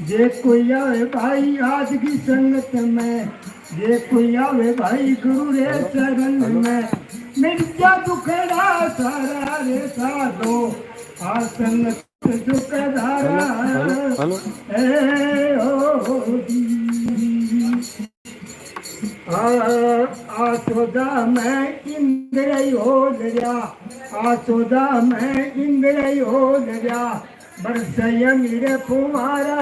जे कोई आवे भाई आज की संगत में, जे कोई आवे भाई गुरु रे चरण में, मिट जा दुखड़ा सारा रे साधो, आ संगत दुख धारा ए ओ आसोदा में इंद्र हो गया, आसोदा में इंद्र हो गया, बरसय मेरे कुमारा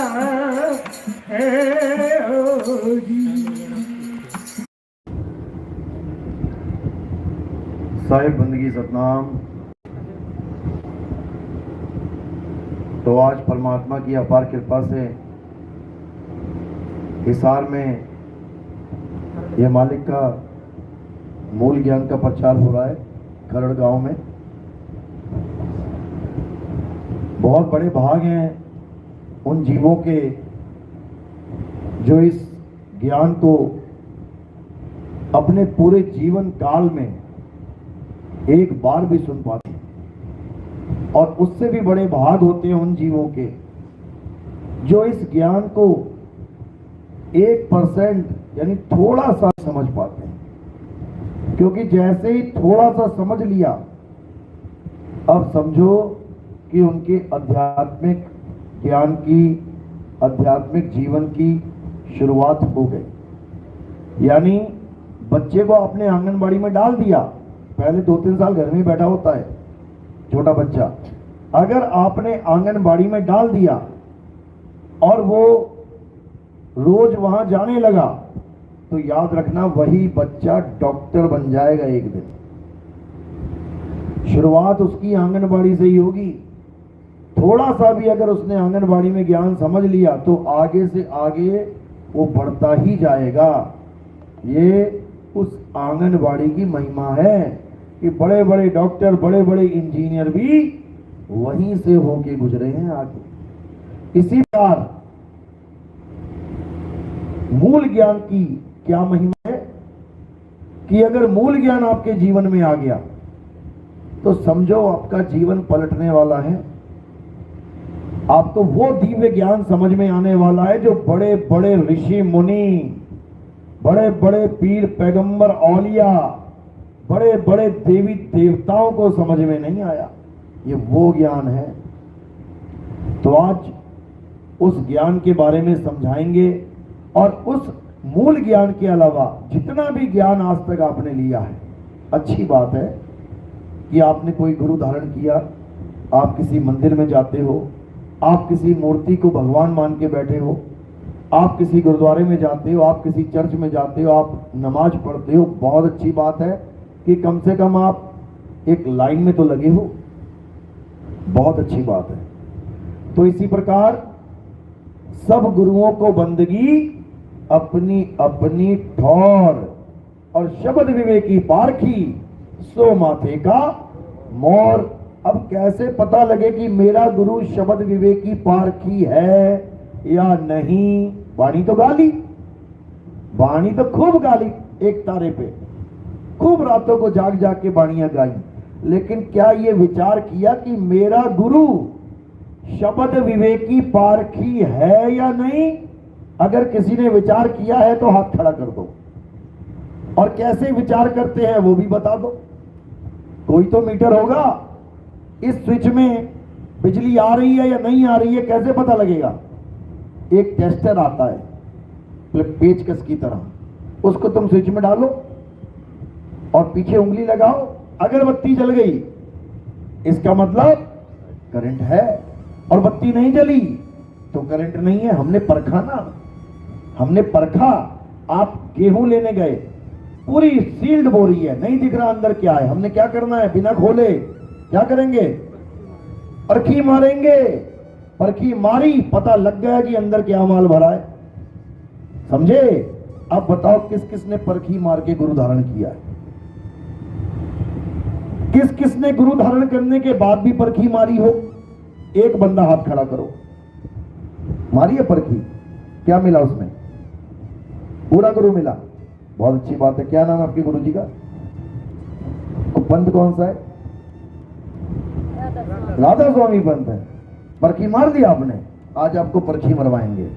साहिब बंदगी सतनाम। तो आज परमात्मा की अपार कृपा से हिसार में यह मालिक का मूल ज्ञान का प्रचार हो रहा है। खरड़ गांव में बहुत बड़े भाग हैं उन जीवों के जो इस ज्ञान को अपने पूरे जीवन काल में एक बार भी सुन पाते हैं, और उससे भी बड़े भाग होते हैं उन जीवों के जो इस ज्ञान को 1% यानी थोड़ा सा समझ पाते हैं। क्योंकि जैसे ही थोड़ा सा समझ लिया, अब समझो कि उनके आध्यात्मिक ज्ञान की, आध्यात्मिक जीवन की शुरुआत हो गई। यानी बच्चे को आपने आंगनबाड़ी में डाल दिया, पहले 2-3 साल घर में बैठा होता है छोटा बच्चा, अगर आपने आंगनबाड़ी में डाल दिया और वो रोज वहां जाने लगा, तो याद रखना वही बच्चा डॉक्टर बन जाएगा एक दिन। शुरुआत उसकी आंगनबाड़ी से ही होगी। थोड़ा सा भी अगर उसने आंगनबाड़ी में ज्ञान समझ लिया तो आगे से आगे वो बढ़ता ही जाएगा। ये उस आंगनबाड़ी की महिमा है कि बड़े बड़े डॉक्टर, बड़े बड़े इंजीनियर भी वहीं से होके गुजरे हैं आगे। इसी प्रकार मूल ज्ञान की क्या महिमा है कि अगर मूल ज्ञान आपके जीवन में आ गया तो समझो आपका जीवन पलटने वाला है। आपको वो दिव्य ज्ञान समझ में आने वाला है जो बड़े बड़े ऋषि मुनि, बड़े बड़े पीर पैगंबर औलिया, बड़े बड़े देवी देवताओं को समझ में नहीं आया। ये वो ज्ञान है। तो आज उस ज्ञान के बारे में समझाएंगे, और उस मूल ज्ञान के अलावा जितना भी ज्ञान आज तक आपने लिया है, अच्छी बात है कि आपने कोई गुरु धारण किया, आप किसी मंदिर में जाते हो, आप किसी मूर्ति को भगवान मान के बैठे हो, आप किसी गुरुद्वारे में जाते हो, आप किसी चर्च में जाते हो, आप नमाज पढ़ते हो। बहुत अच्छी बात है कि कम से कम आप एक लाइन में तो लगे हो, बहुत अच्छी बात है। तो इसी प्रकार सब गुरुओं को बंदगी अपनी अपनी ठौर, और शब्द विवेकी पारखी सो माथे का मोर। अब कैसे पता लगे कि मेरा गुरु शब्द विवेकी पारखी है या नहीं? वाणी तो गाली, वाणी तो खूब गाली, एक तारे पे खूब रातों को जाग जाग के वाणियां गाई, लेकिन क्या ये विचार किया कि मेरा गुरु शब्द विवेकी पारखी है या नहीं? अगर किसी ने विचार किया है तो हाथ खड़ा कर दो, और कैसे विचार करते हैं वो भी बता दो। कोई तो मीटर होगा, इस स्विच में बिजली आ रही है या नहीं आ रही है कैसे पता लगेगा? एक टेस्टर आता है पेचकस की तरह, उसको तुम स्विच में डालो और पीछे उंगली लगाओ, अगर बत्ती जल गई इसका मतलब करंट है, और बत्ती नहीं जली तो करंट नहीं है। हमने परखा ना, हमने परखा। आप गेहूं लेने गए, पूरी सील्ड बोरी है, नहीं दिख रहा अंदर क्या है, हमने क्या करना है? बिना खोले क्या करेंगे? परखी मारेंगे। परखी मारी, पता लग गया कि अंदर क्या माल भरा है। समझे? अब बताओ किस किस ने परखी मार के गुरु धारण किया है? किस किस ने गुरु धारण करने के बाद भी परखी मारी हो? एक बंदा हाथ खड़ा करो। मारी है परखी? क्या मिला उसमें? पूरा गुरु मिला। बहुत अच्छी बात है। क्या नाम है आपके गुरु जी का? पंथ कौन सा है? राधा स्वामी पंथ है। परखी मार दिया आपने, आज आपको परखी मरवाएंगे,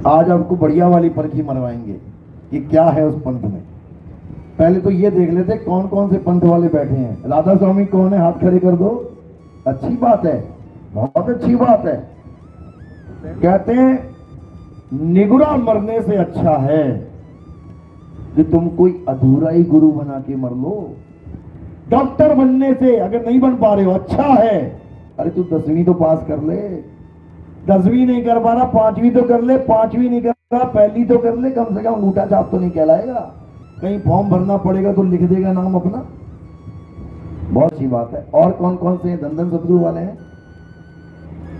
आज आपको बढ़िया वाली परखी मरवाएंगे कि क्या है उस पंथ में। पहले तो ये देख लेते कौन कौन से पंथ वाले बैठे हैं। राधा स्वामी कौन है, हाथ खड़े कर दो। अच्छी बात है, बहुत अच्छी बात है। कहते हैं निगुरा मरने से अच्छा है कि तुम कोई अधूरा ही गुरु बना के मर लो। डॉक्टर बनने से अगर नहीं बन पा रहे हो अच्छा है, अरे तू 10वीं तो पास कर ले, 10वीं नहीं कर पा रहा 5वीं तो कर ले, 5वीं नहीं कर रहा पहली तो कर ले, कम से कम अंगूठा छाप तो नहीं कहलाएगा। कहीं फॉर्म भरना पड़ेगा तो लिख देगा नाम अपना, बहुत अच्छी बात है। और कौन कौन से हैं? धन सतगुरु वाले हैं,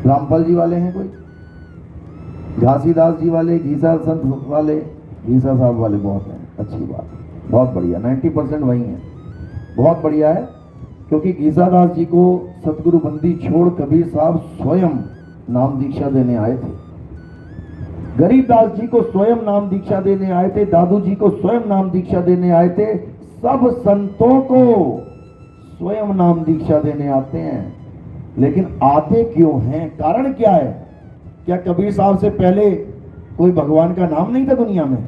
रामपाल जी वाले हैं, कोई घासीदास जी वाले, घीसा संत वाले, घीसा साहब वाले बहुत हैं। अच्छी बात, बहुत बढ़िया, 90% वही हैं, बहुत बढ़िया है। क्योंकि घीसादास जी को सतगुरु बंदी छोड़ कबीर साहब स्वयं नाम दीक्षा देने आए थे। गरीबदास जी को स्वयं नाम दीक्षा देने आए थे, दादू जी को स्वयं नाम दीक्षा देने आए थे। सब संतों को स्वयं नाम दीक्षा देने आते हैं, लेकिन आते क्यों हैं, कारण क्या है? क्या कबीर साहब से पहले कोई भगवान का नाम नहीं था दुनिया में?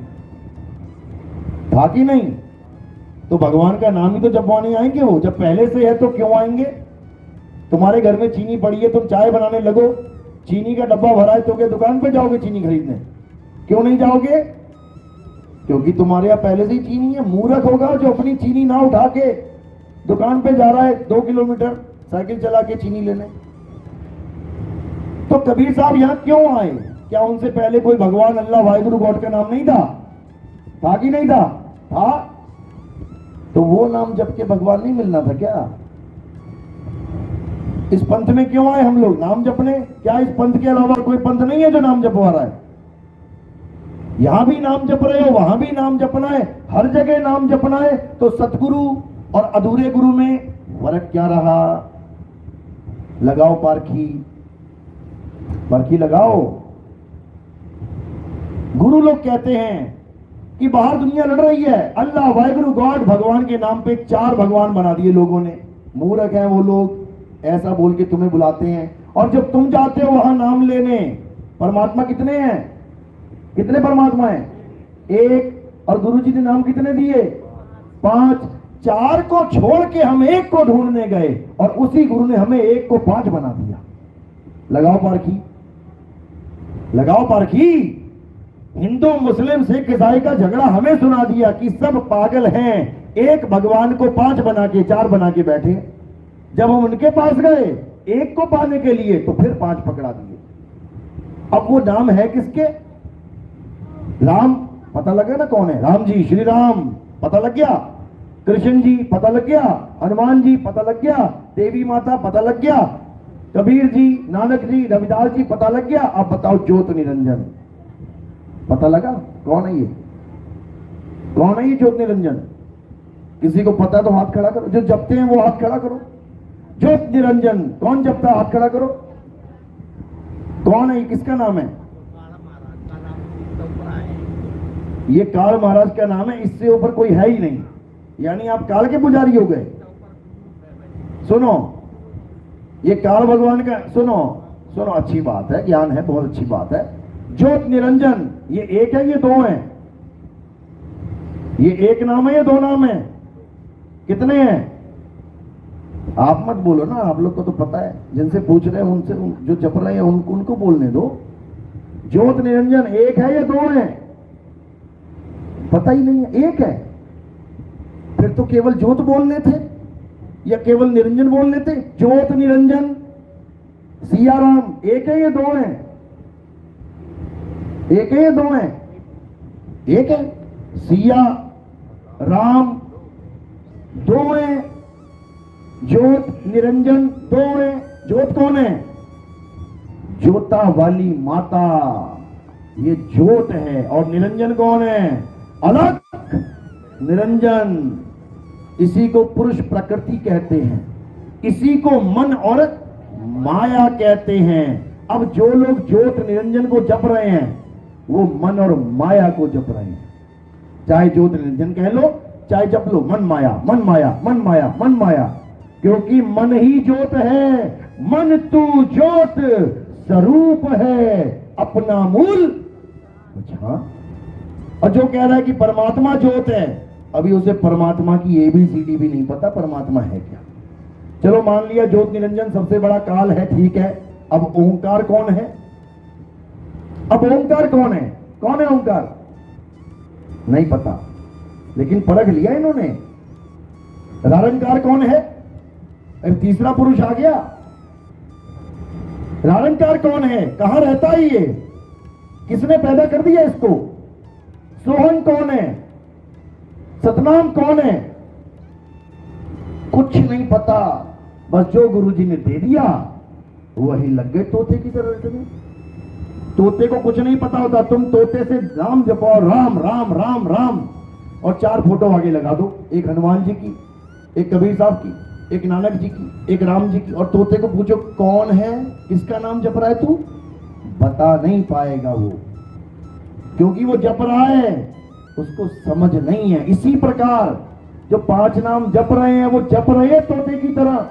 था कि नहीं? तो भगवान का नाम ही तो जपवाने आएंगे वो, जब पहले से है तो क्यों आएंगे? तुम्हारे घर में चीनी पड़ी है, तुम चाय बनाने लगो, चीनी का डब्बा भरा है तो क्या दुकान पे जाओगे चीनी खरीदने? क्यों नहीं जाओगे? क्योंकि तुम्हारे यहाँ पहले से ही चीनी है। मूर्ख होगा जो अपनी चीनी ना उठा के दुकान पे जा रहा है 2 किलोमीटर साइकिल चला के चीनी लेने। तो कबीर साहब यहाँ क्यों आए? क्या उनसे पहले कोई भगवान अल्लाह वाहिगुरु गॉड का नाम नहीं था? था कि नहीं था? था। तो वो नाम जप के भगवान नहीं मिलना था क्या? इस पंथ में क्यों आए हम लोग? नाम जपने। क्या इस पंथ के अलावा कोई पंथ नहीं है जो नाम जपवा रहा है? यहां भी नाम जप रहे हो, वहां भी नाम जपना है, हर जगह नाम जपना है। तो सतगुरु और अधूरे गुरु में फर्क क्या रहा? लगाओ पारखी, परखी लगाओ। गुरु लोग कहते हैं कि बाहर दुनिया लड़ रही है, अल्लाह वाहिगुरु गॉड भगवान के नाम पे 4 भगवान बना दिए लोगों ने। मूर्ख है वो लोग, ऐसा बोल के तुम्हें बुलाते हैं। और जब तुम जाते हो वहां नाम लेने, परमात्मा कितने हैं? कितने परमात्मा हैं? 1। और गुरु जी ने नाम कितने दिए? 5। 4 को छोड़ के हम 1 को ढूंढने गए और उसी गुरु ने हमें 1 को 5 बना दिया। लगाओ पारखी, लगाओ पारखी। हिंदू मुस्लिम सिख ईसाई का झगड़ा हमें सुना दिया कि सब पागल हैं, 1 भगवान को 5 बना के 4 बना के बैठे। जब हम उनके पास गए 1 को पाने के लिए तो फिर 5 पकड़ा दिए। अब वो नाम है किसके? राम पता लगा ना कौन है? राम जी, श्री राम पता लग गया, कृष्ण जी पता लग गया, हनुमान जी पता लग गया, देवी माता पता लग गया, कबीर जी, नानक जी, रविदास जी पता लग गया। अब बताओ ज्योत निरंजन पता लगा? कौन है ये? कौन है ये ज्योत निरंजन? किसी को पता तो हाथ खड़ा करो, जो जपते हैं वो हाथ खड़ा करो। ज्योत निरंजन कौन जपता है? हाथ खड़ा करो। कौन है ये? किसका नाम है? ये काल महाराज का नाम है, इससे ऊपर कोई है ही नहीं। यानी आप काल के पुजारी हो गए। सुनो, ये काल भगवान का, सुनो सुनो, अच्छी बात है, ज्ञान है, बहुत अच्छी बात है। ज्योत निरंजन ये 1 है, ये 2 है? ये 1 नाम है, ये 2 नाम है? कितने हैं? आप मत बोलो ना, आप लोग को तो पता है। जिनसे पूछ रहे हैं उनसे, जो जप रहे हैं उनको बोलने दो। ज्योत निरंजन 1 है या 2 है? पता ही नहीं है, 1 है। फिर तो केवल ज्योत बोलने थे या केवल निरंजन बोलने थे? ज्योत निरंजन सिया राम 1 है या 2 है? 1 है या 2 है? 1 है। सिया राम 2 है, ज्योत निरंजन 2 है। ज्योत कौन है? ज्योता वाली माता, ये ज्योत है। और निरंजन कौन है? अलग निरंजन। इसी को पुरुष प्रकृति कहते हैं, इसी को मन और माया कहते हैं। अब जो लोग ज्योत निरंजन को जप रहे हैं वो मन और माया को जप रहे हैं। चाहे ज्योत निरंजन कह लो, चाहे जप लो मन माया, मन माया, मन माया, मन माया। क्योंकि मन ही ज्योत है। मन तू ज्योत स्वरूप है अपना मूल। अच्छा, और जो कह रहा है कि परमात्मा ज्योत है, अभी उसे परमात्मा की ABCD भी नहीं पता, परमात्मा है क्या। चलो मान लिया ज्योत निरंजन सबसे बड़ा काल है, ठीक है। अब ओंकार कौन है? अब ओंकार कौन है? कौन है ओंकार? नहीं पता, लेकिन परख लिया इन्होंने। निरंकार कौन है? अब तीसरा पुरुष आ गया। निरंकार कौन है? कहां रहता है ये? किसने पैदा कर दिया इसको? सोहन कौन है? सतनाम कौन है? कुछ नहीं पता, बस जो गुरुजी ने दे दिया वही लग गए तोते की तरह रटने। तोते को कुछ नहीं पता होता, तुम तोते से राम जपो, राम राम राम राम, और 4 फोटो आगे लगा दो, एक हनुमान जी की, एक कबीर साहब की, एक नानक जी की, एक राम जी की, और तोते को पूछो कौन है, किसका नाम जप रहा है तू, बता नहीं पाएगा वो, क्योंकि वो जप रहा है, उसको समझ नहीं है। इसी प्रकार जो 5 नाम जप रहे हैं वो जप रहे हैं तोते की तरह,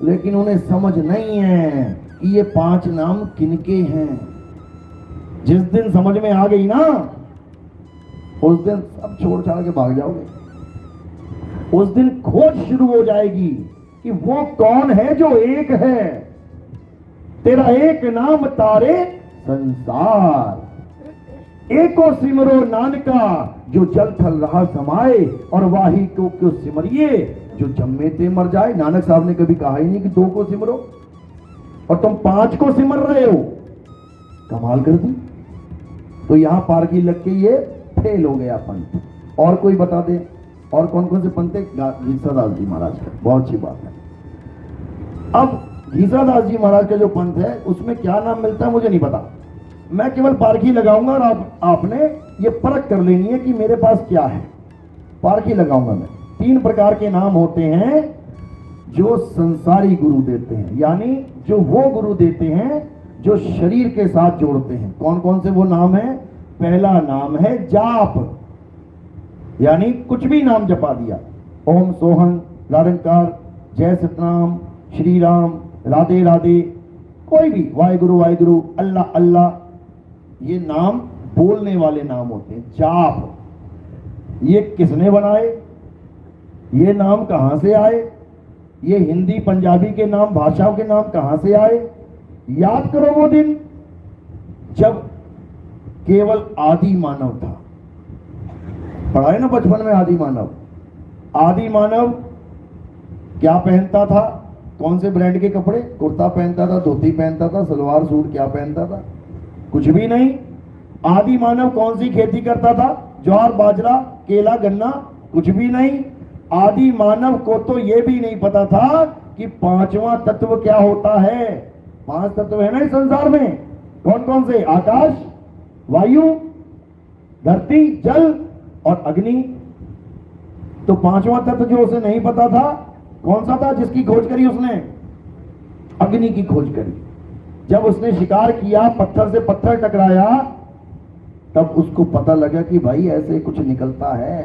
लेकिन उन्हें समझ नहीं है कि ये 5 नाम किनके हैं। जिस दिन समझ में आ गई ना, उस दिन सब छोड़ छाड़ के भाग जाओगे। उस दिन खोज शुरू हो जाएगी कि वो कौन है जो एक है। तेरा एक नाम तारे संसार, एको सिमरो नानका जो जल थल रहा समाए, और वाही को क्यों सिमरिए जो जम्मे ते मर जाए। नानक साहब ने कभी कहा ही नहीं कि 2 को सिमरो, और तुम 5 को सिमर रहे हो, कमाल कर दी। तो यहां पारखी लग के ये फेल हो गया पंथ। और कोई बता दे, और कौन कौन से पंथ है? घीसादास जी महाराज का, बहुत अच्छी बात है। अब घीसादास जी महाराज का जो पंथ है उसमें क्या नाम मिलता है मुझे नहीं पता, मैं केवल पारखी लगाऊंगा, और आपने ये परख कर लेनी है कि मेरे पास क्या है। पारखी लगाऊंगा मैं। 3 प्रकार के नाम होते हैं जो संसारी गुरु देते हैं, यानी जो वो गुरु देते हैं जो शरीर के साथ जोड़ते हैं। कौन कौन से वो नाम है? पहला नाम है जाप, यानी कुछ भी नाम जपा दिया, ओम सोहन, निरंकार, जय सतनाम, श्री राम, राधे राधे, कोई भी, वाहेगुरु वाहेगुरु, अल्लाह अल्लाह, ये नाम बोलने वाले नाम होते हैं, जाप। ये किसने बनाए? ये नाम कहां से आए? ये हिंदी पंजाबी के नाम, भाषाओं के नाम कहां से आए? याद करो वो दिन जब केवल आदि मानव था। पढ़ा है ना बचपन में आदि मानव। आदि मानव क्या पहनता था? कौन से ब्रांड के कपड़े? कुर्ता पहनता था, धोती पहनता था, सलवार सूट क्या पहनता था? कुछ भी नहीं। आदि मानव कौन सी खेती करता था? ज्वार, बाजरा, केला, गन्ना, कुछ भी नहीं। आदि मानव को तो यह भी नहीं पता था कि 5वां तत्व क्या होता है। 5 तत्व है ना इस संसार में। कौन कौन से? आकाश, वायु, धरती, जल और अग्नि। तो 5वां तत्व जो उसे नहीं पता था कौन सा था? जिसकी खोज करी उसने? अग्नि की खोज करी। जब उसने शिकार किया, पत्थर से पत्थर टकराया, तब उसको पता लगा कि भाई ऐसे कुछ निकलता है।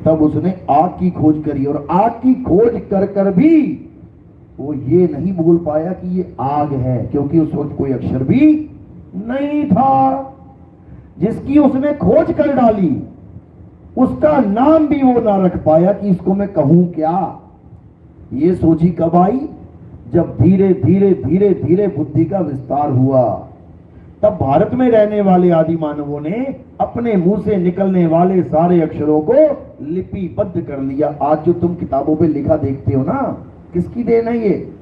तब उसने आग की खोज करी, और आग की खोज कर कर भी वो ये नहीं बोल पाया कि ये आग है, क्योंकि उस वक्त कोई अक्षर भी नहीं था। जिसकी उसने खोज कर डाली उसका नाम भी वो ना रख पाया कि इसको मैं कहूं क्या। ये सोची कब आई? जब धीरे धीरे धीरे धीरे बुद्धि का विस्तार हुआ। तब भारत में रहने वाले आदि मानवों ने अपने मुंह से निकलने वाले सारे अक्षरों को लिपिबद्ध कर लिया। आज जो तुम किताबों पे लिखा देखते हो ना, किसकी देन है ये?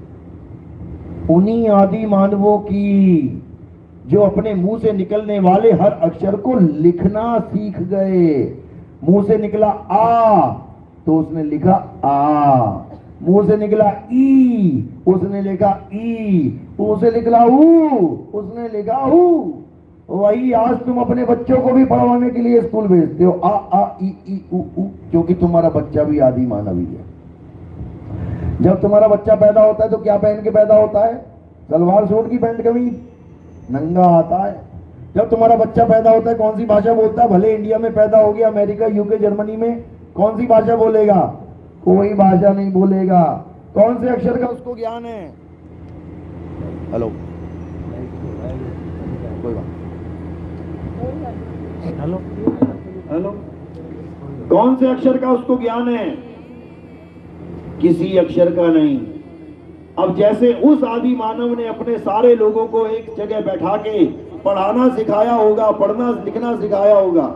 उन्हीं आदि मानवों की, जो अपने मुंह से निकलने वाले हर अक्षर को लिखना सीख गए। मुंह से निकला आ तो उसने लिखा आ, मुंह से निकला ई उसने लिखा ई, मुंह से निकला ऊ उसने लिखा ऊ। वही आज तुम अपने बच्चों को भी पढ़वाने के लिए स्कूल भेजते हो, आ ई ऊ ऊ, क्योंकि तुम्हारा बच्चा भी आदि मानव ही है। जब तुम्हारा बच्चा पैदा होता है तो क्या पहन के पैदा होता है? सलवार सूट की पैंट कमीज, नंगा आता है। जब तुम्हारा बच्चा पैदा होता है कौन सी भाषा बोलता है? भले इंडिया में पैदा हो गया, अमेरिका, यूके, जर्मनी में, कौन सी भाषा बोलेगा? कोई भाषा नहीं बोलेगा। कौन से अक्षर का उसको ज्ञान है? हेलो, कोई बात। हेलो हेलो, कौन से अक्षर का उसको ज्ञान है? किसी अक्षर का नहीं। अब जैसे उस आदि मानव ने अपने सारे लोगों को एक जगह बैठा के पढ़ाना सिखाया होगा, पढ़ना लिखना सिखाया होगा,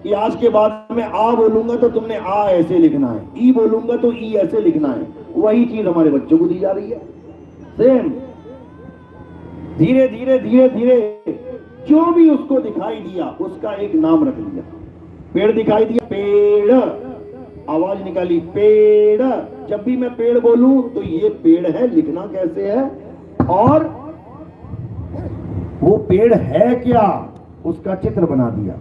कि आज के बाद में आ बोलूंगा तो तुमने आ ऐसे लिखना है, ई बोलूंगा तो ई ऐसे लिखना है, वही चीज हमारे बच्चों को दी जा रही है। सेम धीरे धीरे धीरे धीरे जो भी उसको दिखाई दिया उसका एक नाम रख लिया। पेड़ दिखाई दिया, पेड़, आवाज निकाली पेड़। जब भी मैं पेड़ बोलूं तो ये पेड़ है, लिखना कैसे है, और वो पेड़ है क्या उसका चित्र बना दिया,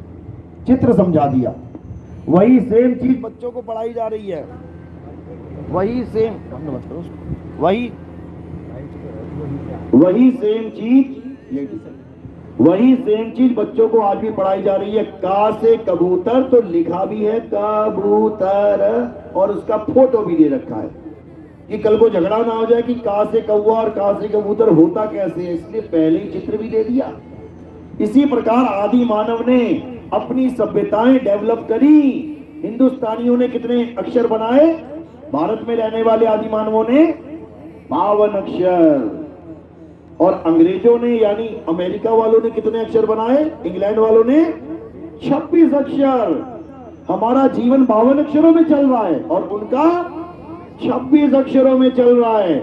चित्र समझा दिया। वही सेम चीज बच्चों को पढ़ाई जा रही है, वही सेम, वही सेम चीज बच्चों को आज भी पढ़ाई जा रही है। का से कबूतर तो लिखा भी है कबूतर, और उसका फोटो भी दे रखा है कि कल को झगड़ा ना हो जाए कि का से कौवा और का से कबूतर होता कैसे है, इसलिए पहले ही चित्र भी दे दिया। इसी प्रकार आदि मानव ने अपनी सभ्यताएं डेवलप करी। हिंदुस्तानियों ने कितने अक्षर बनाए? भारत में रहने वाले आदि मानवों ने 52 अक्षर, और अंग्रेजों ने यानी अमेरिका वालों ने कितने अक्षर बनाए? इंग्लैंड वालों ने 26 अक्षर। हमारा जीवन 52 अक्षरों में चल रहा है और उनका 26 अक्षरों में चल रहा है।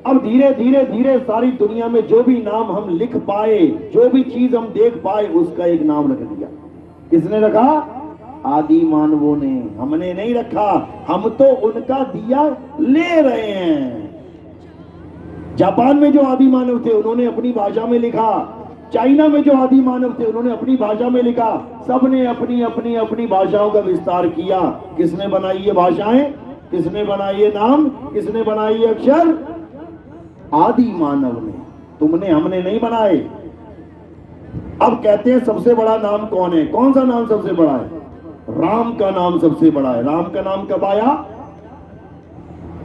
अब धीरे धीरे धीरे सारी दुनिया में जो भी नाम हम लिख पाए, जो भी चीज हम देख पाए, उसका एक नाम रख दिया। किसने रखा? आदि मानवों ने। हमने नहीं रखा, हम तो उनका दिया ले रहे हैं। जापान में जो आदि मानव थे उन्होंने अपनी भाषा में लिखा, चाइना में जो आदि मानव थे उन्होंने अपनी भाषा में लिखा, सबने अपनी अपनी अपनी भाषाओं का विस्तार किया। किसने बनाई ये भाषाएं? किसने बनाई ये नाम? किसने बनाई ये अक्षर? आदि मानव ने। तुमने, हमने नहीं बनाए। अब कहते हैं सबसे बड़ा नाम कौन है? कौन सा नाम सबसे बड़ा है? राम का नाम सबसे बड़ा है। राम का नाम कब आया?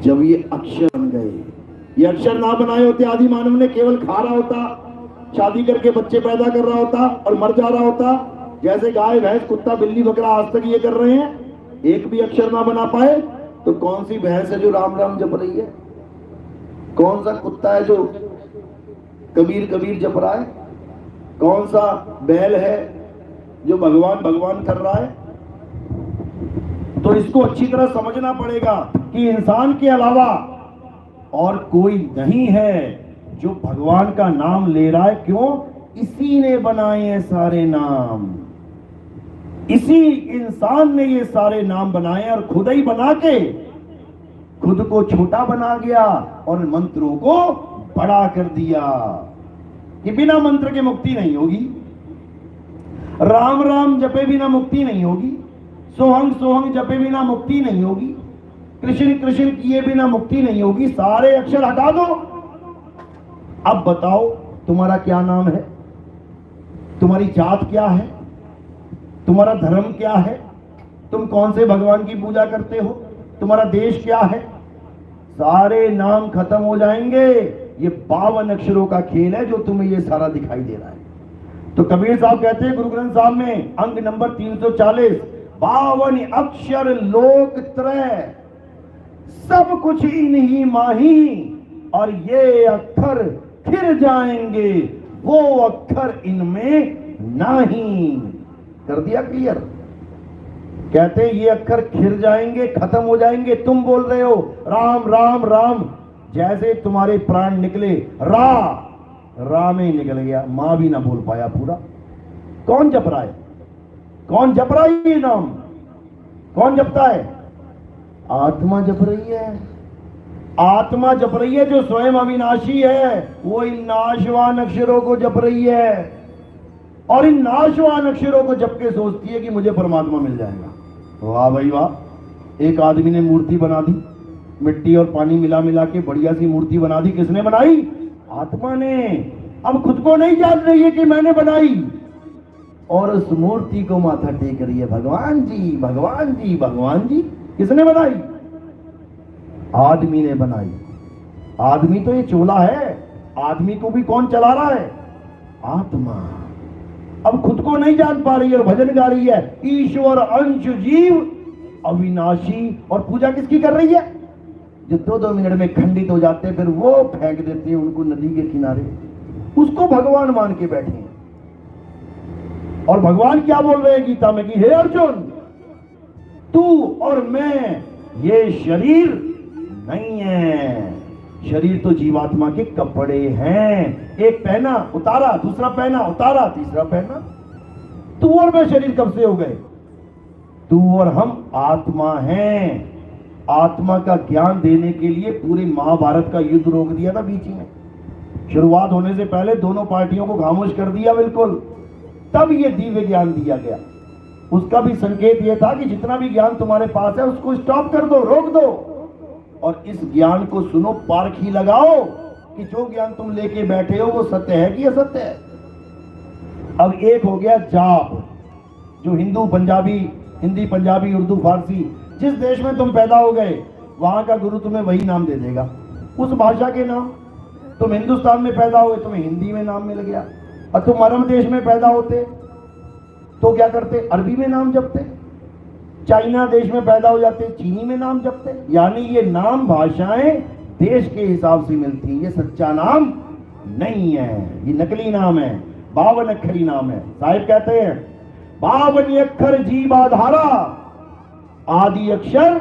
जब ये अक्षर बन गए। ये अक्षर ना बनाए होते आदि मानव ने केवल खा रहा होता, शादी करके बच्चे पैदा कर रहा होता और मर जा रहा होता। जैसे गाय भैंस कुत्ता बिल्ली बकरा आज तक ये कर रहे हैं, एक भी अक्षर ना बना पाए। तो कौन सी भैंस है जो राम राम जप रही है? कौन सा कुत्ता है जो कबीर कबीर जप रहा है? कौन सा बैल है जो भगवान भगवान कर रहा है? तो इसको अच्छी तरह समझना पड़ेगा कि इंसान के अलावा और कोई नहीं है जो भगवान का नाम ले रहा है। क्यों? इसी ने बनाए हैं सारे नाम, इसी इंसान ने ये सारे नाम बनाए और खुद ही बना के खुद को छोटा बना गया और मंत्रों को बड़ा कर दिया कि बिना मंत्र के मुक्ति नहीं होगी, राम राम जपे बिना मुक्ति नहीं होगी, सोहंग सोहंग जपे बिना मुक्ति नहीं होगी, कृष्ण कृष्ण किए बिना मुक्ति नहीं होगी। सारे अक्षर हटा दो। अब बताओ तुम्हारा क्या नाम है? तुम्हारी जात क्या है? तुम्हारा धर्म क्या है? तुम कौन से भगवान की पूजा करते हो? तुम्हारा देश क्या है? सारे नाम खत्म हो जाएंगे। ये 52 अक्षरों का खेल है जो तुम्हें ये सारा दिखाई दे रहा है। तो कबीर साहब कहते हैं गुरु ग्रंथ साहब में अंग नंबर 340, 52 अक्षर लोक त्रय, सब कुछ इन्हीं माही, और ये अक्षर खिर जाएंगे, वो अक्षर इनमें नहीं। कर दिया क्लियर? कहते हैं ये अक्षर खिर जाएंगे, खत्म हो जाएंगे। तुम बोल रहे हो राम राम राम, जैसे तुम्हारे प्राण निकले रा में निकल गया, मां भी ना बोल पाया पूरा। कौन जप रहा है? कौन जप रहा है ये नाम? कौन जपता है? आत्मा जप रही है। आत्मा जप रही है जो स्वयं अविनाशी है, वो इन नाशवान अक्षरों को जप रही है, और इन नाशवान अक्षरों को जप के सोचती है कि मुझे परमात्मा मिल जाएगा। वाह भाई वाह। एक आदमी ने मूर्ति बना दी, मिट्टी और पानी मिला मिला के बढ़िया सी मूर्ति बना दी। किसने बनाई? आत्मा ने। अब खुद को नहीं जान रही है कि मैंने बनाई, और उस मूर्ति को माथा टेक रही है, भगवान जी भगवान जी भगवान जी। किसने बनाई? आदमी ने बनाई। आदमी तो ये चोला है, आदमी को भी कौन चला रहा है? आत्मा। अब खुद को नहीं जान पा रही है और भजन गा रही है, ईश्वर अंश जीव अविनाशी, और पूजा किसकी कर रही है? जो 2-2 मिनट में खंडित हो जाते हैं, फिर वो फेंक देते हैं उनको नदी के किनारे, उसको भगवान मान के बैठे हैं। और भगवान क्या बोल रहे हैं गीता में कि हे अर्जुन, तू और मैं ये शरीर नहीं है, शरीर तो जीवात्मा के कपड़े हैं, एक पहना उतारा, दूसरा पहना उतारा, तीसरा पहना। तू और मैं शरीर कब से हो गए? तू और हम आत्मा हैं। आत्मा का ज्ञान देने के लिए पूरे महाभारत का युद्ध रोक दिया था बीच में, शुरुआत होने से पहले दोनों पार्टियों को खामोश कर दिया बिल्कुल, तब ये दिव्य ज्ञान दिया गया। उसका भी संकेत यह था कि जितना भी ज्ञान तुम्हारे पास है उसको स्टॉप कर दो, रोक दो, और इस ज्ञान को सुनो, पारखी लगाओ कि जो ज्ञान तुम लेके बैठे हो वो सत्य है कि असत्य है। अब एक हो गया जाप, जो हिंदी पंजाबी उर्दू फारसी, जिस देश में तुम पैदा हो गए वहां का गुरु तुम्हें वही नाम दे देगा, उस भाषा के नाम। तुम हिंदुस्तान में पैदा हुए, तुम्हें हिंदी में नाम मिल गया, और तुम अरब देश में पैदा होते तो क्या करते? अरबी में नाम जपते। चाइना देश में पैदा हो जाते, चीनी में नाम जपते। यानी ये नाम भाषाएं देश के हिसाब से मिलती हैं, ये सच्चा नाम नहीं है, ये नकली नाम है, 52 अक्षरी नाम है। साहिब कहते हैं 52 अक्षर जीवाधारा, आदि अक्षर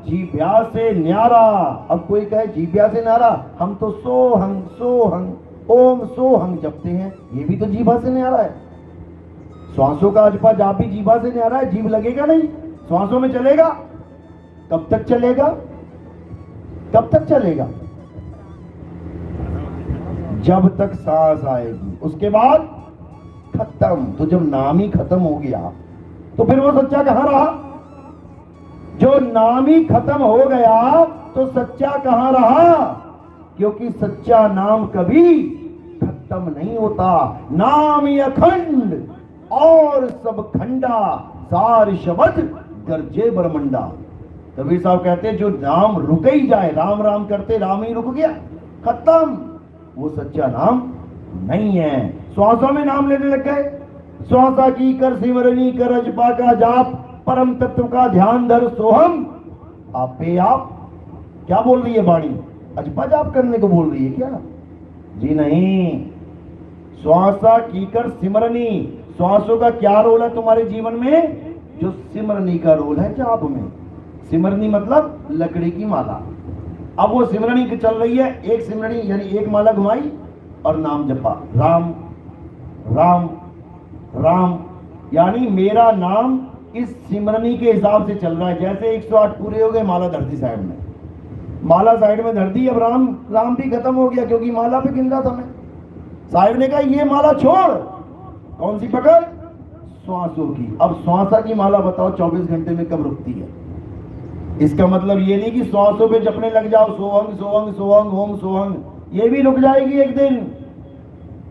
जीभ्या से न्यारा। अब कोई कहे जीभ्या से न्यारा, हम तो सोहंग ओम सोहंग जपते हैं, ये भी तो जीभा से न्यारा है। श्वासों का अजपा जाप भी जीभा से न्यारा है, जीभ लगेगा नहीं, श्वासों में चलेगा। कब तक चलेगा? कब तक चलेगा? जब तक सांस आएगी, उसके बाद खत्म। तो जब नाम ही खत्म हो गया तो फिर वो सच्चा कहां रहा? जो नाम ही खत्म हो गया तो सच्चा कहां रहा? क्योंकि सच्चा नाम कभी खत्म नहीं होता। नाम ही अखंड और सब खंडा, सार शब्द गर्जे ब्रह्मंडा। कबीर साहब कहते हैं जो नाम रुक ही जाए, राम राम करते राम ही रुक गया, खत्म, वो सच्चा नाम नहीं है। श्वासों में नाम लेने लग गए, श्वासा की कर सिमरनी कर अजपा का जाप, परम तत्व का ध्यान धर सोहम आपे आप। क्या बोल रही है वाणी? अजपा जाप करने को बोल रही है क्या? जी नहीं। श्वासा की कर सिमरनी, श्वासों का क्या रोल है तुम्हारे जीवन में? जो सिमरनी का रोल है जाप में। सिमरनी मतलब लकड़ी की माला। अब वो सिमरनी की चल रही है, एक सिमरनी यानी एक माला घुमाई और नाम जपा, राम राम राम, यानी मेरा नाम इस सिमरनी के हिसाब से चल रहा है। जैसे 108 पूरे हो गए, माला धर दी साइड में, माला साइड में धर दी। अब राम राम भी खत्म हो गया क्योंकि माला पे गिन रहा था मैं। साहिब ने कहा ये माला छोड़, कौन सी पकड़? श्वासों की। अब श्वासा की माला बताओ 24 घंटे में कब रुकती है? इसका मतलब ये नहीं कि श्वासों पे जपने लग जाओ, सोहंग सोहंग सोहंग ओम सोहंग, ये भी रुक जाएगी एक दिन।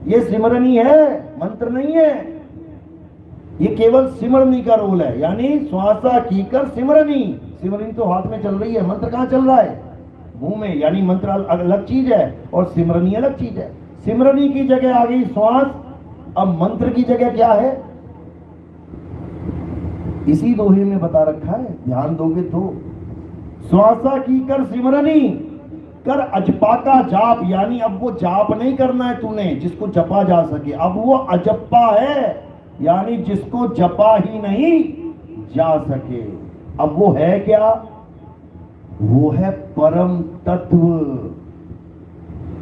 ये सिमरनी है, मंत्र नहीं है, ये केवल सिमरनी का रोल है। यानी श्वासा की कर सिमरनी, सिमरनी तो हाथ में चल रही है, मंत्र कहां चल रहा है? मुंह में। यानी मंत्र अलग चीज है और सिमरनी अलग चीज है। सिमरनी की जगह आ गई श्वास, अब मंत्र की जगह क्या है? इसी दोहे में बता रखा है, ध्यान दोगे तो। श्वासा की कर सिमरनी कर अजपा का जाप, यानी अब वो जाप नहीं करना है तूने जिसको जपा जा सके, अब वो अजप्पा है, यानी जिसको जपा ही नहीं जा सके। अब वो है क्या? वो है परम तत्व।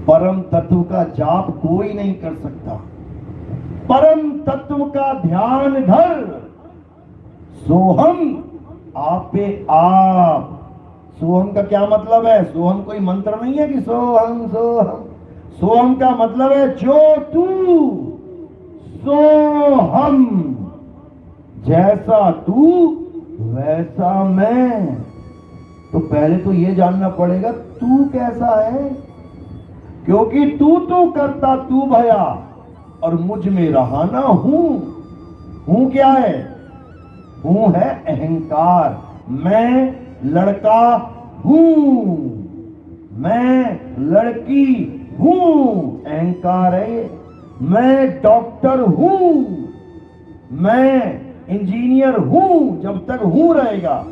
परम तत्व का जाप कोई नहीं कर सकता। परम तत्व का ध्यान धर, सोहम आपे आप। सोहम का क्या मतलब है? सोहम कोई मंत्र नहीं है कि सोहम सोहम। सोहम का मतलब है जो तू सो हम, जैसा तू वैसा मैं। तो पहले तो ये जानना पड़ेगा तू कैसा है, क्योंकि तू तो करता तू भया और मुझ में रहा ना हूं। हूं क्या है? हूं है अहंकार। मैं लड़का हूं, मैं लड़की हूं, अहंकार है ये। मैं डॉक्टर हूं, मैं इंजीनियर हूं, जब तक हूं रहेगा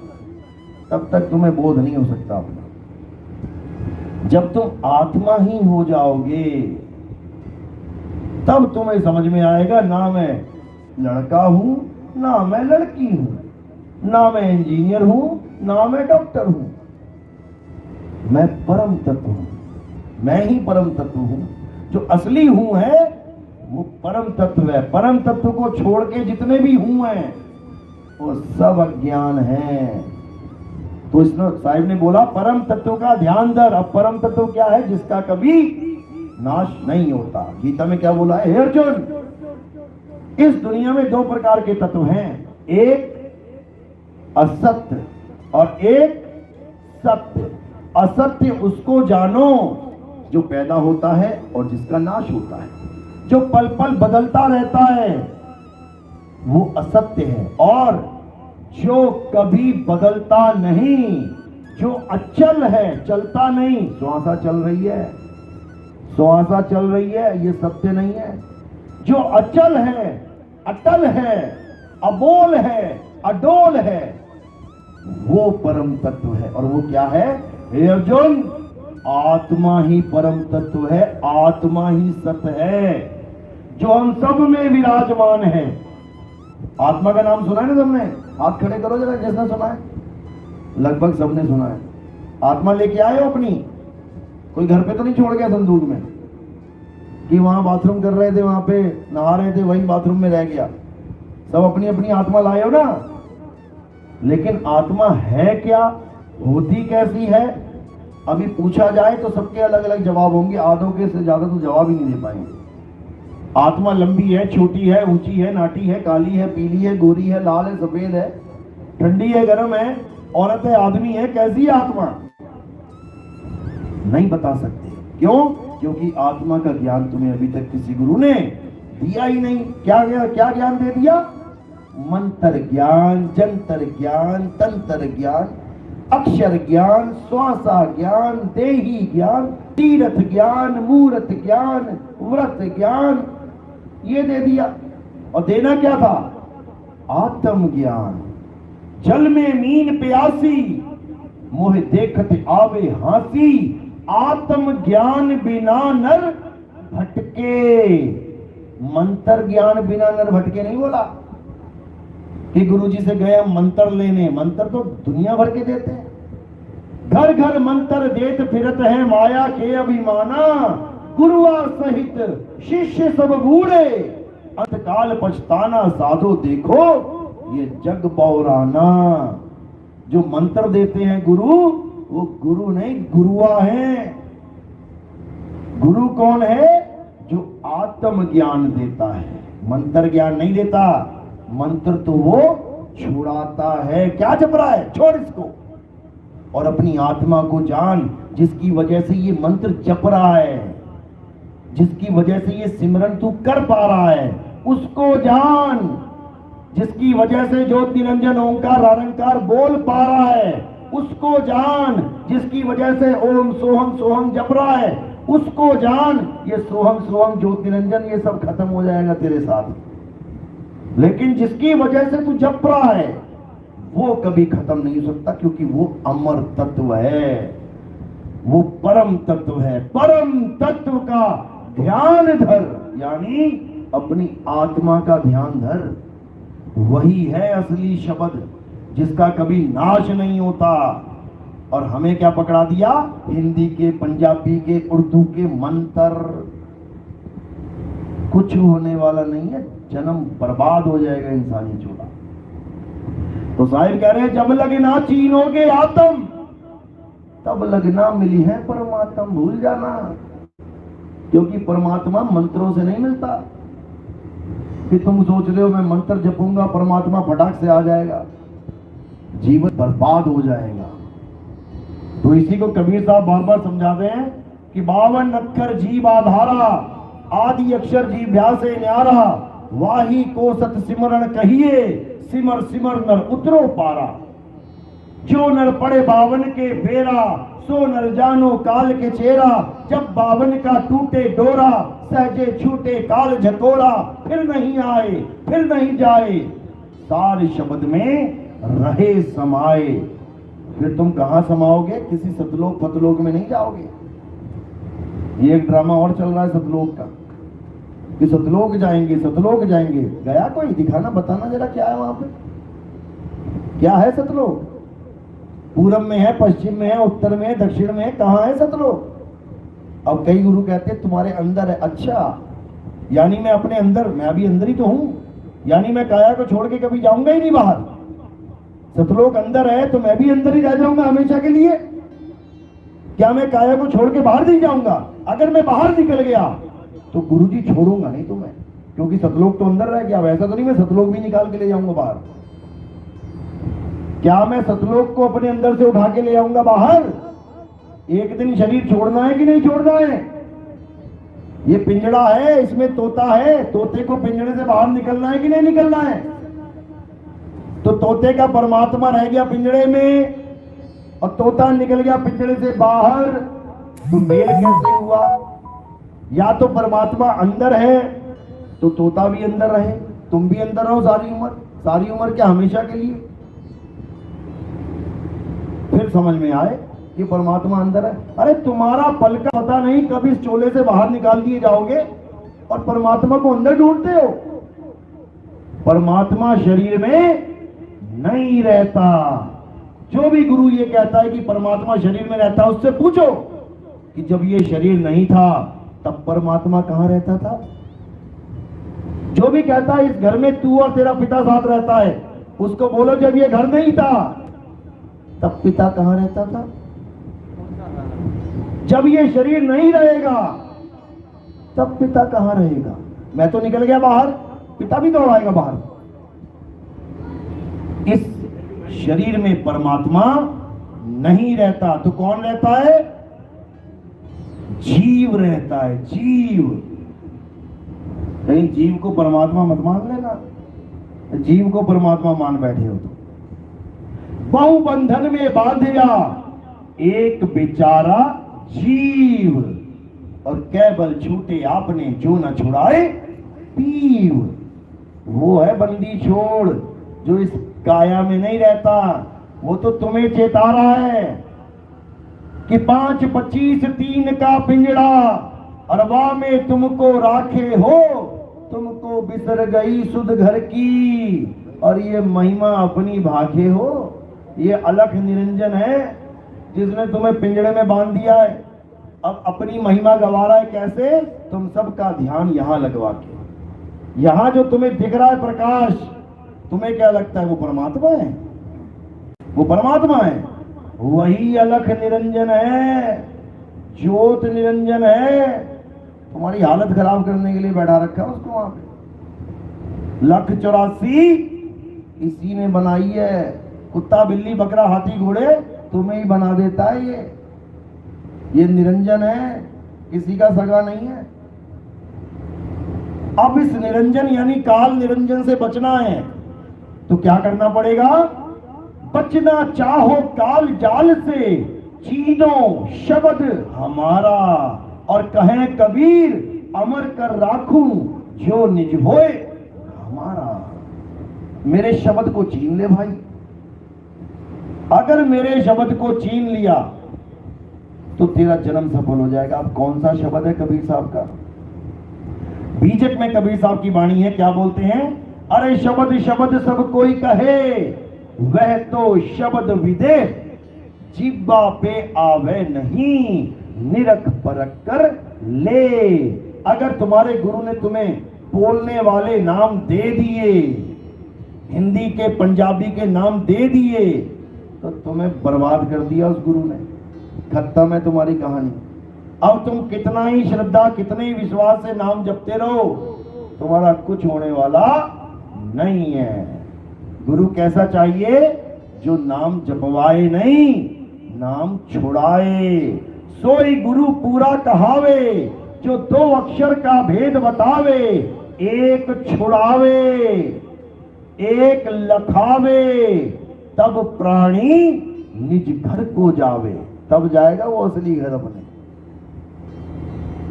तब तक तुम्हें बोध नहीं हो सकता अपना। जब तुम आत्मा ही हो जाओगे तब तुम्हें समझ में आएगा, ना मैं लड़का हूं, ना मैं लड़की हूं, ना मैं इंजीनियर हूं, ना मैं डॉक्टर हूं। मैं परम तत्व हूं, मैं ही परम तत्व हूं। जो असली हूं है वो परम तत्व है। परम तत्व को छोड़ के जितने भी हूं हैं वो सब अज्ञान है। तो इसने साहिब ने बोला परम तत्व का ध्यान धर। अब परम तत्व क्या है? जिसका कभी नाश नहीं होता। गीता में क्या बोला है? हे अर्जुन, इस दुनिया में दो प्रकार के तत्व हैं, एक असत्य और एक सत्य। असत्य उसको जानो जो पैदा होता है और जिसका नाश होता है। जो पल पल बदलता रहता है वो असत्य है। और जो कभी बदलता नहीं, जो अचल है, चलता नहीं, श्वासा चल रही है, श्वासा चल रही है, ये सत्य नहीं है। जो अचल है, अटल है, अबोल है, अडोल है, वो परम तत्व है। और वो क्या है? हे अर्जुन, आत्मा ही परम तत्व है, आत्मा ही सत्य है, जो हम सब में विराजमान है। आत्मा का नाम सुना है ना सबने? हाथ खड़े करो जरा, जिसने सुना है। लगभग सबने सुना है। आत्मा लेके आए हो अपनी? कोई घर पे तो नहीं छोड़ गया संदूक में कि वहां बाथरूम कर रहे थे, वहां पे नहा रहे थे, वही बाथरूम में रह गया? सब अपनी अपनी आत्मा लाए हो ना। लेकिन आत्मा है क्या, होती कैसी है? अभी पूछा जाए तो सबके अलग अलग जवाब होंगे, आधों के से ज्यादा तो जवाब ही नहीं दे पाएंगे। आत्मा लंबी है, छोटी है, ऊंची है, नाटी है, काली है, पीली है, गोरी है, लाल है, सफेद है, ठंडी है, गर्म है, औरत है, आदमी है। कैसी है आत्मा? नहीं बता सकते। क्यों? क्योंकि आत्मा का ज्ञान तुम्हें अभी तक किसी गुरु ने दिया ही नहीं। क्या ज्ञान दे दिया? मंत्र ज्ञान, जंतर ज्ञान, तंत्र ज्ञान, अक्षर ज्ञान, श्वासा ज्ञान, देही ज्ञान, तीर्थ ज्ञान, मूर्त ज्ञान, व्रत ज्ञान, ये दे दिया। और देना क्या था? आत्म ज्ञान। जल में मीन प्यासी, मोह देखत आवे हासी, आत्म ज्ञान बिना नर भटके। मंत्र ज्ञान बिना नर भटके नहीं बोला कि गुरुजी से गए हम मंत्र लेने। मंत्र तो दुनिया भर के देते हैं। घर घर मंत्र देत फिरत है माया के अभिमाना, गुरुआ सहित शिष्य सब बूढ़े, अंतकाल पछताना साधो देखो ये जग बौराना। जो मंत्र देते हैं गुरु, वो गुरु नहीं, गुरुआ है। गुरु कौन है? जो आत्म ज्ञान देता है, मंत्र ज्ञान नहीं देता। मंत्र तो वो छुड़ाता है। क्या जप रहा है? छोड़ इसको और अपनी आत्मा को जान, जिसकी वजह से ये मंत्र जप रहा है, जिसकी वजह से ये सिमरन तू कर पा रहा है, उसको जान। जिसकी वजह से ज्योति निरंजन ओंकार निरंकार बोल पा रहा है, उसको जान। जिसकी वजह से ओम सोहम सोहम जप रहा है, उसको जान। ये सोहम सोहम ज्योति निरंजन ये सब खत्म हो जाएगा तेरे साथ। लेकिन जिसकी वजह से तू जप रहा है वो कभी खत्म नहीं हो सकता, क्योंकि वो अमर तत्व है, वो परम तत्व है। परम तत्व का ध्यान धर, यानी अपनी आत्मा का ध्यान धर। वही है असली शब्द, जिसका कभी नाश नहीं होता। और हमें क्या पकड़ा दिया? हिंदी के, पंजाबी के, उर्दू के मंत्र। कुछ होने वाला नहीं है, जन्म बर्बाद हो जाएगा इंसानी चूल्हा। तो साहिब कह रहे हैं जब लगना चीनोगे आत्म, तब लगना मिली है परमात्मा। भूल जाना, क्योंकि परमात्मा मंत्रों से नहीं मिलता कि तुम सोच रहे हो मैं मंत्र जपूंगा परमात्मा फटाक से आ जाएगा। जीवन बर्बाद हो जाएगा। तो इसी को कबीर साहब बार बार समझाते हैं कि 52 अक्षर जीव आधारा, आदि अक्षर जीभ्या से न्यारा, वाही को सत सिमरण कहिए, सिमर सिमर नर उतरो पारा। जो नर पड़े बावन के फेरा, सो नर जानो काल के चेहरा। जब बावन का टूटे डोरा, सहजे छूटे काल झकोरा। फिर नहीं आए फिर नहीं जाए, सार शब्द में रहे समाए। फिर तुम कहां समाओगे? किसी सतलोक फतलोक में नहीं जाओगे। ये एक ड्रामा और चल रहा है सतलोक का, कि सतलोक जाएंगे सतलोक जाएंगे। गया कोई? दिखाना, बताना जरा क्या है वहां पे, क्या है सतलोक? पूरब में है, पश्चिम में है, उत्तर में है, दक्षिण में है, कहां है सतलोक? अब कई गुरु कहते हैं तुम्हारे अंदर है। अच्छा, यानी मैं अपने अंदर, मैं अभी अंदर ही तो हूं, यानी मैं काया को छोड़ के कभी जाऊंगा ही नहीं बाहर। सतलोक अंदर है तो मैं भी अंदर ही रह जाऊंगा हमेशा के लिए। क्या मैं काया को छोड़ के बाहर नहीं जाऊंगा? अगर मैं बाहर निकल गया तो गुरुजी छोड़ूंगा नहीं तुम्हें, क्योंकि सतलोक तो अंदर रह गया। वैसा तो नहीं मैं सतलोक भी निकाल के ले जाऊंगा बाहर। क्या मैं सतलोक को अपने अंदर से उठा के ले आऊंगा बाहर? एक दिन शरीर छोड़ना है कि नहीं छोड़ना है? ये पिंजड़ा है, इसमें तोता है, तोते को पिंजड़े से बाहर निकलना है कि नहीं निकलना है? तो तोते का परमात्मा रह गया पिंजड़े में और तोता निकल गया पिंजड़े से बाहर, तो मेल कैसे हुआ? या तो परमात्मा अंदर है तो तोता भी अंदर रहे, तुम भी अंदर रहो सारी उम्र। सारी उम्र क्या, हमेशा के लिए? फिर समझ में आए कि परमात्मा अंदर है। अरे तुम्हारा पल का पता नहीं कब इस चोले से बाहर निकाल दिए जाओगे और परमात्मा को अंदर ढूंढते हो। परमात्मा शरीर में नहीं रहता। जो भी गुरु ये कहता है कि परमात्मा शरीर में रहता है, उससे पूछो कि जब ये शरीर नहीं था तब परमात्मा कहां रहता था? जो भी कहता है इस घर में तू और तेरा पिता साथ रहता है, उसको बोलो जब ये घर नहीं था तब पिता कहां रहता था? जब ये शरीर नहीं रहेगा तब पिता कहां रहेगा? मैं तो निकल गया बाहर, पिता भी दौड़ आएगा बाहर। इस शरीर में परमात्मा नहीं रहता तो कौन रहता है? जीव रहता है। जीव, कहीं जीव को परमात्मा मत मान लेना, जीव को परमात्मा मान बैठे हो तो। बहु बंधन में बांधिया एक बेचारा जीव, और केवल छूटे आपने जो न छुड़ाए पीव। वो है बंदी छोड़ जो इस काया में नहीं रहता। वो तो तुम्हें चेता रहा है कि 5, 25, 3 का पिंजड़ा अरवा में तुमको राखे हो, तुमको बिसर गई सुध घर की, और ये महिमा अपनी भागे हो। ये अलख निरंजन है जिसने तुम्हें पिंजड़े में बांध दिया है। अब अपनी महिमा गवा रहा है। कैसे? तुम सबका ध्यान यहां लगवा के। यहां जो तुम्हें दिख रहा है प्रकाश, तुम्हें क्या लगता है वो परमात्मा है? वो परमात्मा है? वही अलख निरंजन है, ज्योत निरंजन है। तुम्हारी हालत खराब करने के लिए बैठा रखा है उसको वहां पे। 1,84,000 इसी ने बनाई है। कुत्ता बिल्ली बकरा हाथी घोड़े तुम्हें ही बना देता है। ये निरंजन है, किसी का सगा नहीं है। अब इस निरंजन यानी काल निरंजन से बचना है तो क्या करना पड़ेगा? बचना चाहो काल जाल से, चीनो शब्द हमारा, और कहें कबीर अमर कर राखूं जो निज होए हमारा। मेरे शब्द को छीन ले भाई। अगर मेरे शब्द को छीन लिया तो तेरा जन्म सफल हो जाएगा। अब कौन सा शब्द है कबीर साहब का? बीजक में कबीर साहब की वाणी है, क्या बोलते हैं? अरे शब्द शब्द सब कोई कहे, वह तो शब्द विदेह, जिब्बा पे आवे नहीं, निरख परख कर ले। अगर तुम्हारे गुरु ने तुम्हें बोलने वाले नाम दे दिए, हिंदी के पंजाबी के नाम दे दिए, तो तुम्हें बर्बाद कर दिया उस गुरु ने। खत्म है तुम्हारी कहानी। अब तुम कितना ही श्रद्धा, कितने ही विश्वास से नाम जपते रहो, तुम्हारा कुछ होने वाला नहीं है। गुरु कैसा चाहिए? जो नाम जपवाए नहीं, नाम छुड़ाए। सोई गुरु पूरा कहावे, जो 2 अक्षर का भेद बतावे। एक छुड़ावे एक लखावे, तब प्राणी निज घर को जावे, तब जाएगा वो असली घर अपने।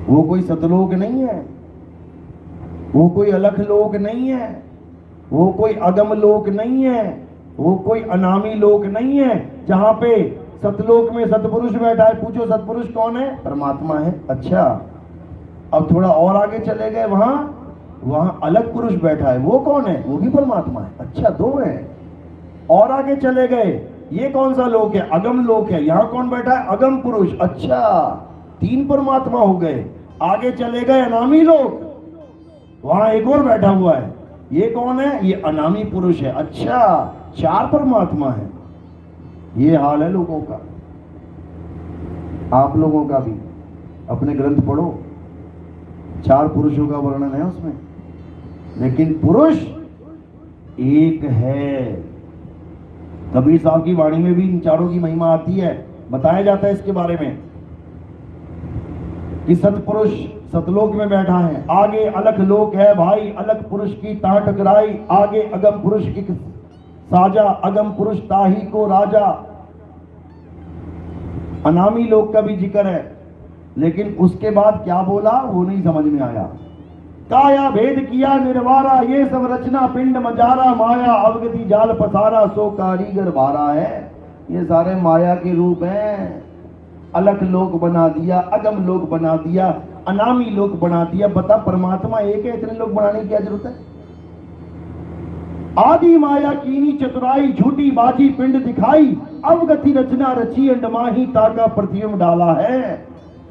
वो कोई सतलोक नहीं है, वो कोई अलख लोक नहीं है, वो कोई अगम लोक नहीं है, वो कोई अनामी लोक नहीं है जहां पे सतलोक में सतपुरुष बैठा है। पूछो सतपुरुष कौन है? परमात्मा है। अच्छा, अब थोड़ा और आगे चले गए, वहां अलग पुरुष बैठा है, वो कौन है? वो भी परमात्मा है। अच्छा, दो है। और आगे चले गए, ये कौन सा लोक है? अगम लोक है। यहां कौन बैठा है? अगम पुरुष। अच्छा, तीन परमात्मा हो गए। आगे चले गए अनामी लोक, वहां एक और बैठा हुआ है, ये कौन है? ये अनामी पुरुष है। अच्छा, चार परमात्मा है। ये हाल है लोगों का, आप लोगों का भी। अपने ग्रंथ पढ़ो, चार पुरुषों का वर्णन है उसमें, लेकिन पुरुष एक है। कबीर साहब की वाणी में भी इन चारों की महिमा आती है, बताया जाता है इसके बारे में कि सतपुरुष सतलोक में बैठा है, आगे अलख लोक है भाई, अलख पुरुष की ता टकराई, आगे अगम पुरुष की साजा, अगम पुरुष ताही को राजा। अनामी लोक का भी जिक्र है, लेकिन उसके बाद क्या बोला वो नहीं समझ में आया। काया भेद किया निर्वारा, ये सब रचना पिंड मजारा, माया अवगति जाल पसारा, सो कारीगर भारा है। ये सारे माया के रूप हैं। अलग लोक बना दिया, अगम लोक बना दिया, अनामी लोक बना दिया। बता, परमात्मा एक है, इतने लोग बनाने की क्या जरूरत है? आदि माया कीनी चतुराई, झूठी बाजी पिंड दिखाई, अवगति रचना रची, अंडमाही ताका प्रतिबिंब डाला है।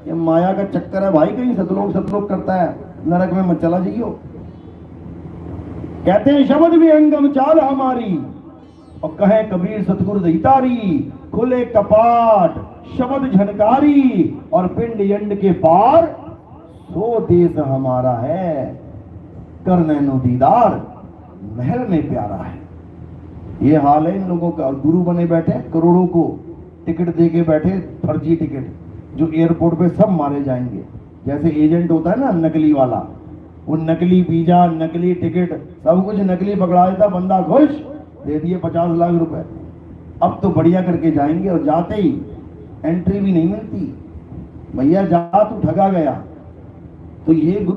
ये माया का चक्कर है भाई, कहीं सतलोक करता है, नरक में मत चला जाइयो। कहते हैं शब्द भी अंगम चाल हमारी, और कहे कबीर सतगुरु दहितारी, खुले कपाट शब्द झनकारी, और पिंड यंड के पार सो देश हमारा है, कर नैनो दीदार महल में प्यारा है। ये हाल है इन लोगों का। गुरु बने बैठे, करोड़ों को टिकट दे के बैठे, फर्जी टिकट, जो एयरपोर्ट पे सब मारे जाएंगे। जैसे एजेंट होता है ना नकली वाला, वो नकली वीजा, नकली टिकट, सब कुछ नकली पकड़ा देता, बंदा घुस दे दिए 50 लाख रुपए। अब तो बढ़िया करके जाएंगे, और जाते ही एंट्री भी नहीं मिलती। भैया जा, तू ठगा गया। तो ये गुरु